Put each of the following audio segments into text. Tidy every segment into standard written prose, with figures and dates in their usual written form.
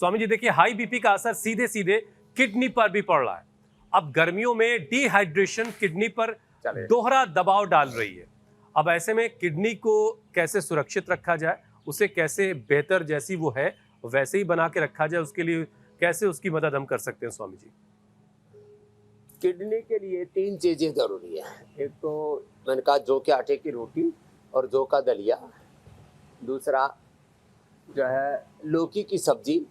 स्वामी जी देखिए, high BP का असर सीधे सीधे किडनी पर भी पड़ रहा है। अब गर्मियों में डिहाइड्रेशन किडनी पर दोहरा दबाव डाल रही है। अब ऐसे में किडनी को कैसे सुरक्षित रखा जाए, उसे कैसे बेहतर जैसी वो है वैसे ही बना के रखा जाए, उसके लिए कैसे उसकी मदद हम कर सकते हैं स्वामी जी? किडनी के लिए 3 चीजें जरूरी है। एक तो मैंने कहा जौ के आटे की रोटी और जौ का दलिया। दूसरा जो है लौकी की सब्जी,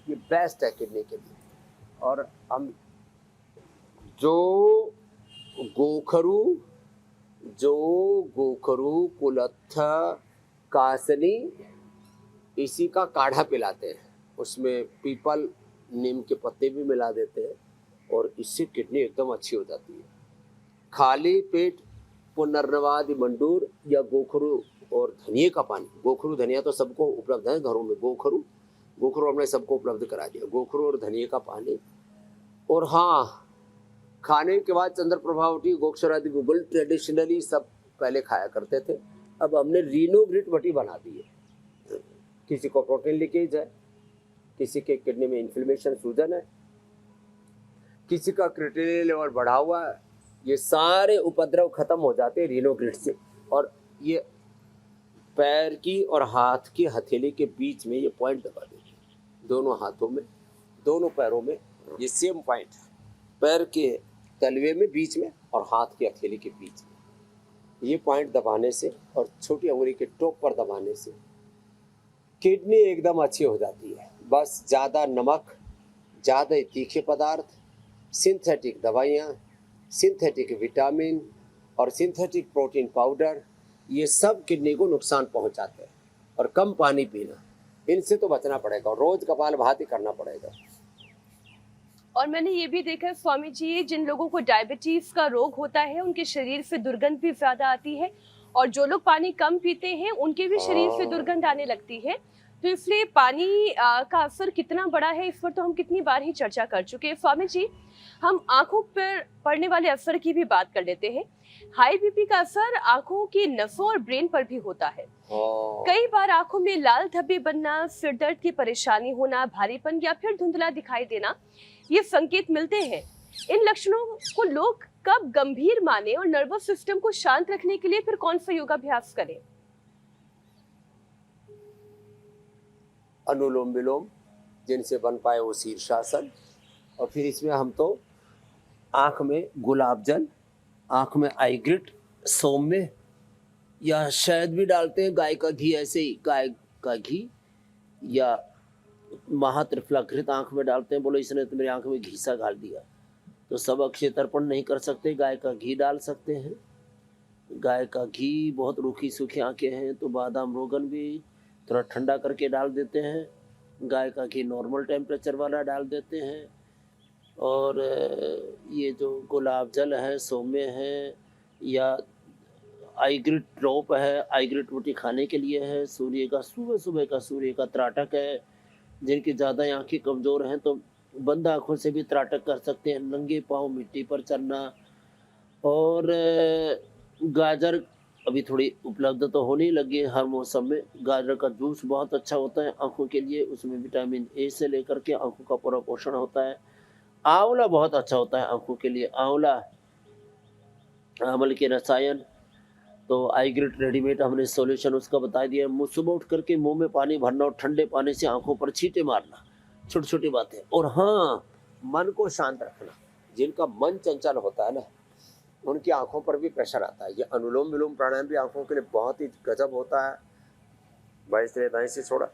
ये बेस्ट है किडनी के लिए। और हम जो गोखरू कुलत्थ कासनी इसी का काढ़ा पिलाते हैं। उसमें पीपल नीम के पत्ते भी मिला देते हैं और इससे किडनी एकदम अच्छी हो जाती है। खाली पेट पुनर्नवादि मंडूर या गोखरू और धनिया का पानी। गोखरू धनिया तो सबको उपलब्ध है घरों में। गोखरू हमने सबको उपलब्ध करा दिया। गोखरू और धनिया का पानी। और हाँ, खाने के बाद चंद्र प्रभावटी गोक्षरादि गुगल ट्रेडिशनली सब पहले खाया करते थे। अब हमने रीनोग्रिट वटी बना दी है। किसी को प्रोटीन लीकेज है, किसी के किडनी में इन्फ्लेमेशन सूजन है, किसी का क्रिएटिनिन लेवल बढ़ा हुआ है, ये सारे उपद्रव खत्म हो जाते हैं रीनोग्रिट से। और ये पैर की और हाथ की हथेली के बीच में ये पॉइंट दबा देते हैं। दोनों हाथों में, दोनों पैरों में ये सेम पॉइंट, पैर के तलवे में बीच में और हाथ की हथेली के बीच में ये पॉइंट दबाने से और छोटी अंगुली के टोक पर दबाने से किडनी एकदम अच्छी हो जाती है। बस ज़्यादा नमक, ज़्यादा तीखे पदार्थ, सिंथेटिक दवाइयाँ, सिंथेटिक विटामिन और सिंथेटिक प्रोटीन पाउडर, ये सब किडनी को नुकसान पहुंचाते हैं। और कम पानी पीना, इनसे तो बचना पड़ेगा। रोज कपालभाति करना पड़ेगा। और मैंने ये भी देखा है स्वामी जी, जिन लोगों को डायबिटीज का रोग होता है उनके शरीर से दुर्गंध भी ज्यादा आती है, और जो लोग पानी कम पीते हैं उनके भी शरीर से दुर्गंध आने लगती है। तो इसलिए पानी का असर कितना बड़ा है, इस पर तो हम कितनी बार ही चर्चा कर चुके हैं। स्वामी जी, हम आंखों पर पड़ने वाले असर की भी बात कर लेते हैं। हाई बीपी का असर आंखों की नसों और ब्रेन पर भी होता है। कई बार आंखों में लाल धब्बे बनना, सिर दर्द की परेशानी होना, भारीपन या फिर धुंधला दिखाई देना, ये संकेत मिलते हैं। इन लक्षणों को लोग कब गंभीर माने और नर्वस सिस्टम को शांत रखने के लिए फिर कौन सा योगाभ्यास करें? अनुलोम विलोम, जिनसे बन पाए वो शीर्षासन। और फिर इसमें हम तो आँख में गुलाब जल, आँख में आईग्रिट, सौम्य या शहद भी डालते हैं, गाय का घी, ऐसे ही गाय का घी या महात्रिफलाघृत आँख में डालते हैं। बोलो इसने तो मेरी आँख में घी सा डाल दिया। तो सब अक्षय तर्पण नहीं कर सकते, गाय का घी डाल सकते हैं। गाय का घी, बहुत रूखी सूखी आँखें हैं तो बादाम रोगन भी थोड़ा ठंडा करके डाल देते हैं। गाय का घी नॉर्मल टेम्परेचर वाला डाल देते हैं। और ये जो गुलाब जल है, सौम्य है, या आईग्रिट ड्रॉप है, आईग्रिट रोटी खाने के लिए है। सूर्य का सुबह सुबह का सूर्य का त्राटक है। जिनकी ज़्यादा आँखें कमज़ोर हैं तो बंद आँखों से भी त्राटक कर सकते हैं। नंगे पाँव मिट्टी पर चलना। और गाजर अभी थोड़ी उपलब्ध तो होने लगी है हर मौसम में। गाजर का जूस बहुत अच्छा होता है आँखों के लिए, उसमें विटामिन ए से लेकर के आँखों का पूरा पोषण होता है। आंवला बहुत अच्छा होता है आँखों के लिए। आंवला, आंवल के रसायन, तो आईग्रिट रेडीमेड हमने सॉल्यूशन उसका बता दिया। मुँह सुबह उठ करके मुंह में पानी भरना और ठंडे पानी से आंखों पर छींटे मारना, छोटी छोटी बातें। और हाँ, मन को शांत रखना। जिनका मन चंचल होता है ना, उनकी आंखों पर भी प्रेशर आता है। ये अनुलोम विलोम प्राणायाम भी आंखों के लिए बहुत ही गजब होता है। बाईं से छोड़ा